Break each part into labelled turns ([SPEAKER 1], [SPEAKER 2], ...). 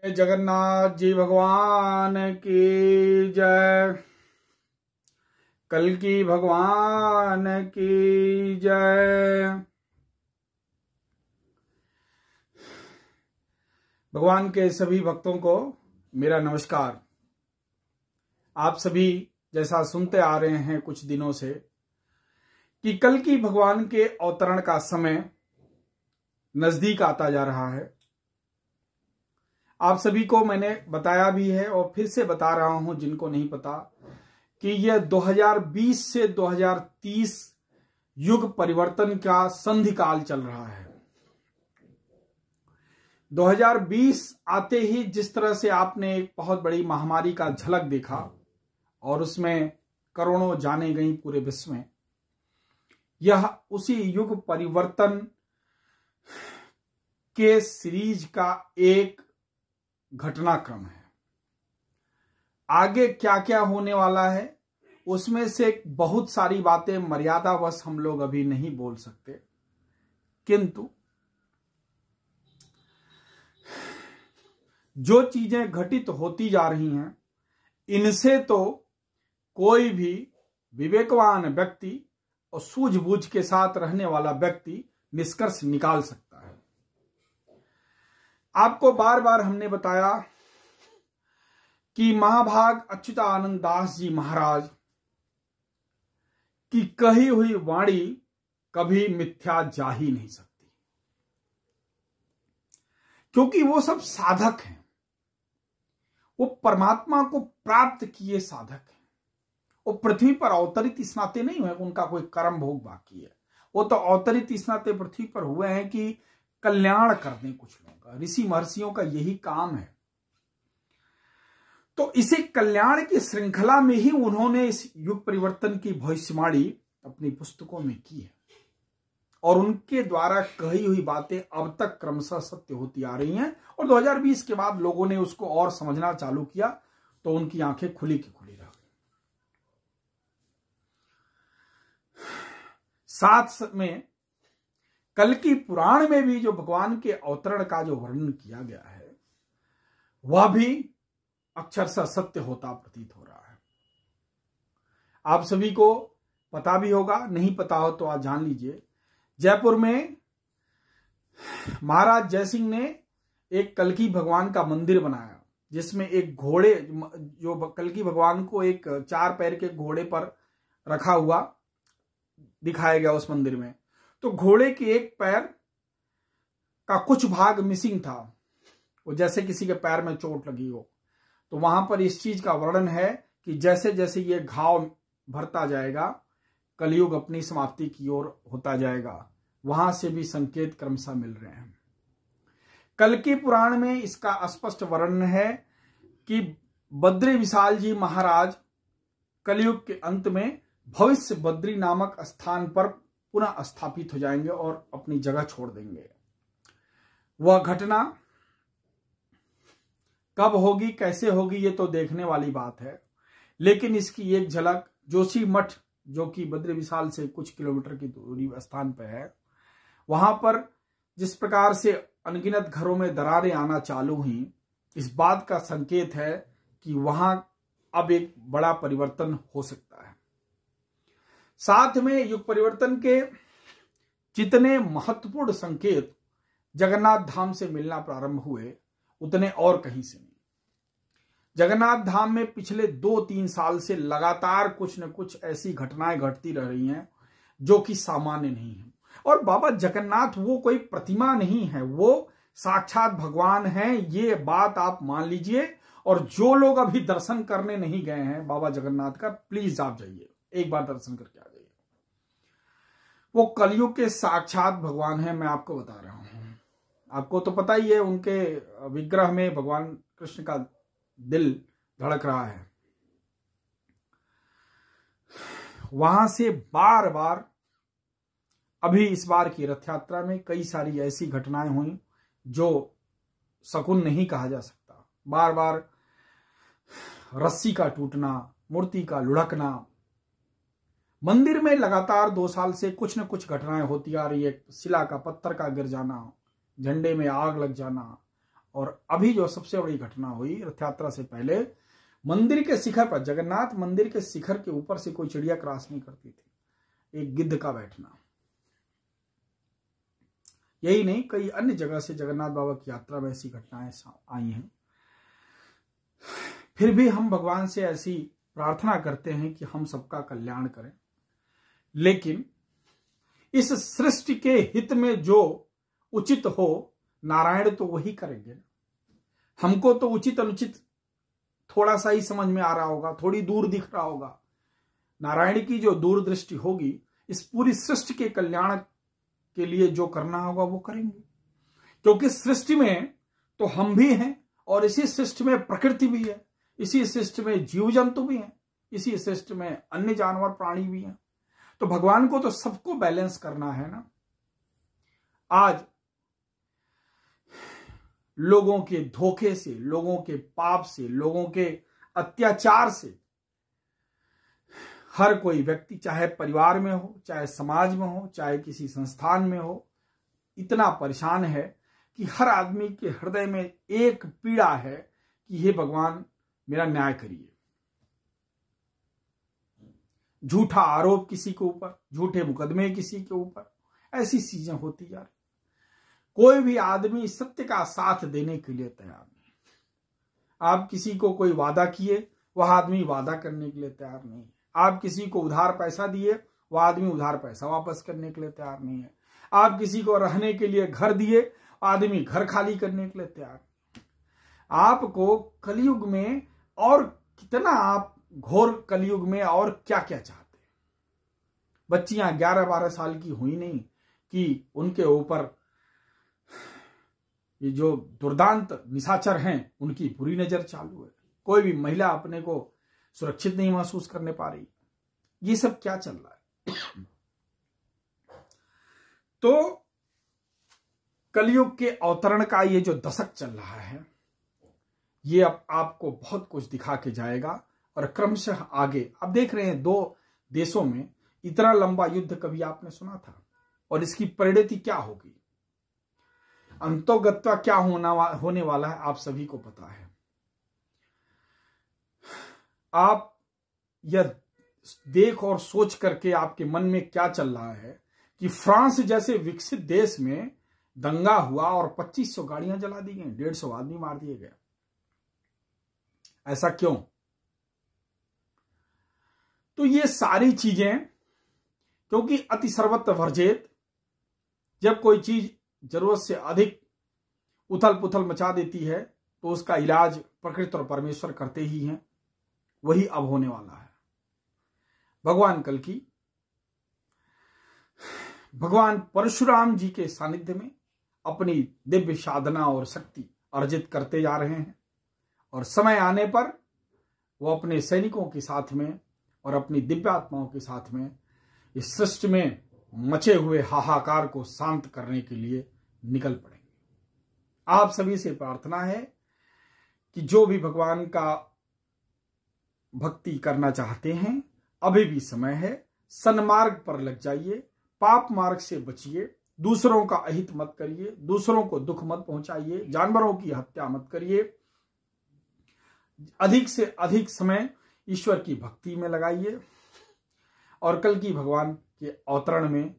[SPEAKER 1] जगन्नाथ जी भगवान की जय। कल्कि भगवान की जय। भगवान के सभी भक्तों को मेरा नमस्कार। आप सभी जैसा सुनते आ रहे हैं कुछ दिनों से कि कल्कि भगवान के अवतरण का समय नजदीक आता जा रहा है। आप सभी को मैंने बताया भी है और फिर से बता रहा हूं जिनको नहीं पता कि यह 2020 से 2030 युग परिवर्तन का संधि काल चल रहा है। 2020 आते ही जिस तरह से आपने एक बहुत बड़ी महामारी का झलक देखा और उसमें करोड़ों जाने गई पूरे विश्व में, यह उसी युग परिवर्तन के सीरीज का एक घटनाक्रम है। आगे क्या क्या होने वाला है उसमें से बहुत सारी बातें मर्यादावश हम लोग अभी नहीं बोल सकते, किंतु जो चीजें घटित होती जा रही हैं इनसे तो कोई भी विवेकवान व्यक्ति और सूझबूझ के साथ रहने वाला व्यक्ति निष्कर्ष निकाल सकता है। आपको बार बार हमने बताया कि महाभाग अच्युतानंद दास जी महाराज की कही हुई वाणी कभी मिथ्या जा ही नहीं सकती, क्योंकि वो सब साधक हैं। वो परमात्मा को प्राप्त किए साधक हैं। वो पृथ्वी पर अवतरित इस नाते नहीं हुए उनका कोई कर्म भोग बाकी है। वो तो अवतरित इस नाते पृथ्वी पर हुए हैं कि कल्याण कर दें कुछ लोगों का। ऋषि महर्षियों का यही काम है। तो इसे कल्याण की श्रृंखला में ही उन्होंने इस युग परिवर्तन की भविष्यवाणी अपनी पुस्तकों में की है और उनके द्वारा कही हुई बातें अब तक क्रमशः सत्य होती आ रही हैं। और 2020 के बाद लोगों ने उसको और समझना चालू किया तो उनकी आंखें खुली की खुली रह गई। साथ में कल्कि पुराण में भी जो भगवान के अवतरण का जो वर्णन किया गया है वह भी अक्षरशः सत्य होता प्रतीत हो रहा है। आप सभी को पता भी होगा, नहीं पता हो तो आज जान लीजिए। जयपुर में महाराज जयसिंह ने एक कल्कि भगवान का मंदिर बनाया जिसमें एक घोड़े, जो कल्कि भगवान को एक 4 पैर के घोड़े पर रखा हुआ दिखाया गया उस मंदिर में। तो घोड़े के एक पैर का कुछ भाग मिसिंग था, वो जैसे किसी के पैर में चोट लगी हो। तो वहां पर इस चीज का वर्णन है कि जैसे जैसे ये घाव भरता जाएगा कलयुग अपनी समाप्ति की ओर होता जाएगा। वहां से भी संकेत क्रमशः मिल रहे हैं। कल्कि पुराण में इसका स्पष्ट वर्णन है कि बद्री विशाल जी महाराज कलयुग के अंत में भविष्य बद्री नामक स्थान पर पुनः स्थापित हो जाएंगे और अपनी जगह छोड़ देंगे। वह घटना कब होगी, कैसे होगी, ये तो देखने वाली बात है। लेकिन इसकी एक झलक जोशी मठ, जो कि बद्री विशाल से कुछ किलोमीटर की दूरी स्थान पर है, वहां पर जिस प्रकार से अनगिनत घरों में दरारें आना चालू हुई, इस बात का संकेत है कि वहां अब एक बड़ा परिवर्तन हो सकता है। साथ में युग परिवर्तन के जितने महत्वपूर्ण संकेत जगन्नाथ धाम से मिलना प्रारंभ हुए उतने और कहीं से नहीं। जगन्नाथ धाम में पिछले 2-3 साल से लगातार कुछ न कुछ ऐसी घटनाएं घटती रह रही हैं जो कि सामान्य नहीं है। और बाबा जगन्नाथ वो कोई प्रतिमा नहीं है, वो साक्षात भगवान हैं, ये बात आप मान लीजिए। और जो लोग अभी दर्शन करने नहीं गए हैं बाबा जगन्नाथ का, प्लीज आप जाइए, एक बार दर्शन करके आ जाइए। वो कलयुग के साक्षात भगवान हैं, मैं आपको बता रहा हूं। आपको तो पता ही है, उनके विग्रह में भगवान कृष्ण का दिल धड़क रहा है। वहां से बार बार अभी इस बार की रथ यात्रा में कई सारी ऐसी घटनाएं हुई जो शकुन नहीं कहा जा सकता। बार बार रस्सी का टूटना, मूर्ति का लुढ़कना, मंदिर में लगातार 2 साल से कुछ न कुछ घटनाएं होती आ रही है। शिला का, पत्थर का गिर जाना, झंडे में आग लग जाना और अभी जो सबसे बड़ी घटना हुई रथ यात्रा से पहले, मंदिर के शिखर पर, जगन्नाथ मंदिर के शिखर के ऊपर से कोई चिड़िया क्रॉस नहीं करती थी, एक गिद्ध का बैठना। यही नहीं, कई अन्य जगह से जगन्नाथ बाबा की यात्रा में ऐसी घटनाएं आई हैं। फिर भी हम भगवान से ऐसी प्रार्थना करते हैं कि हम सबका कल्याण करें, लेकिन इस सृष्टि के हित में जो उचित हो नारायण तो वही करेंगे। हमको तो उचित अनुचित थोड़ा सा ही समझ में आ रहा होगा, थोड़ी दूर दिख रहा होगा। नारायण की जो दूरदृष्टि होगी, इस पूरी सृष्टि के कल्याण के लिए जो करना होगा वो करेंगे, क्योंकि सृष्टि में तो हम भी हैं और इसी सृष्टि में प्रकृति भी है, इसी सृष्टि में जीव जंतु भी हैं, इसी सृष्टि में अन्य जानवर प्राणी भी हैं। तो भगवान को तो सबको बैलेंस करना है ना। आज लोगों के धोखे से, लोगों के पाप से, लोगों के अत्याचार से हर कोई व्यक्ति, चाहे परिवार में हो, चाहे समाज में हो, चाहे किसी संस्थान में हो, इतना परेशान है कि हर आदमी के हृदय में एक पीड़ा है कि हे भगवान मेरा न्याय करिए। झूठा आरोप किसी के ऊपर, झूठे मुकदमे किसी के ऊपर, ऐसी चीजें होती जा रही। कोई भी आदमी सत्य का साथ देने के लिए तैयार नहीं। आप किसी को कोई वादा किए, वह आदमी वादा करने के लिए तैयार नहीं है। आप किसी को उधार पैसा दिए, वह आदमी उधार पैसा वापस करने के लिए तैयार नहीं है। आप किसी को रहने के लिए घर दिए, आदमी घर खाली करने के लिए तैयार नहीं। आपको कलयुग में और कितना, आप घोर कलयुग में और क्या क्या चाहते हैं। बच्चियां 11-12 साल की हुई नहीं कि उनके ऊपर ये जो दुर्दांत निशाचर हैं उनकी बुरी नजर चालू है। कोई भी महिला अपने को सुरक्षित नहीं महसूस करने पा रही। ये सब क्या चल रहा है? तो कलयुग के अवतरण का ये जो दशक चल रहा है, ये अब आपको बहुत कुछ दिखा के जाएगा और क्रमशः आगे आप देख रहे हैं 2 देशों में इतना लंबा युद्ध कभी आपने सुना था, और इसकी परिणति क्या होगी, अंतोगत्वा क्या होने वाला है, आप सभी को पता है। आप यह देख और सोच करके आपके मन में क्या चल रहा है कि फ्रांस जैसे विकसित देश में दंगा हुआ और 2500 गाड़ियां जला दी गई, 150 आदमी मार दिए गए। ऐसा क्यों? तो ये सारी चीजें, क्योंकि अति सर्वत्र वर्जेत, जब कोई चीज जरूरत से अधिक उथल पुथल मचा देती है तो उसका इलाज प्रकृति और परमेश्वर करते ही हैं। वही अब होने वाला है। भगवान कल्कि भगवान परशुराम जी के सानिध्य में अपनी दिव्य साधना और शक्ति अर्जित करते जा रहे हैं, और समय आने पर वो अपने सैनिकों के साथ में और अपनी दिव्यात्माओं के साथ में इस सृष्टि में मचे हुए हाहाकार को शांत करने के लिए निकल पड़ेंगे। आप सभी से प्रार्थना है कि जो भी भगवान का भक्ति करना चाहते हैं, अभी भी समय है, सन्मार्ग पर लग जाइए, पाप मार्ग से बचिए, दूसरों का अहित मत करिए, दूसरों को दुख मत पहुंचाइए, जानवरों की हत्या मत करिए, अधिक से अधिक समय ईश्वर की भक्ति में लगाइए, और कल्कि भगवान के अवतरण में,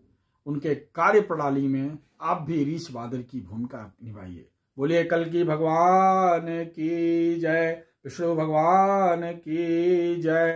[SPEAKER 1] उनके कार्य प्रणाली में आप भी रीछ बादल की भूमिका निभाइए। बोलिए कल्कि भगवान की जय, विष्णु भगवान की जय।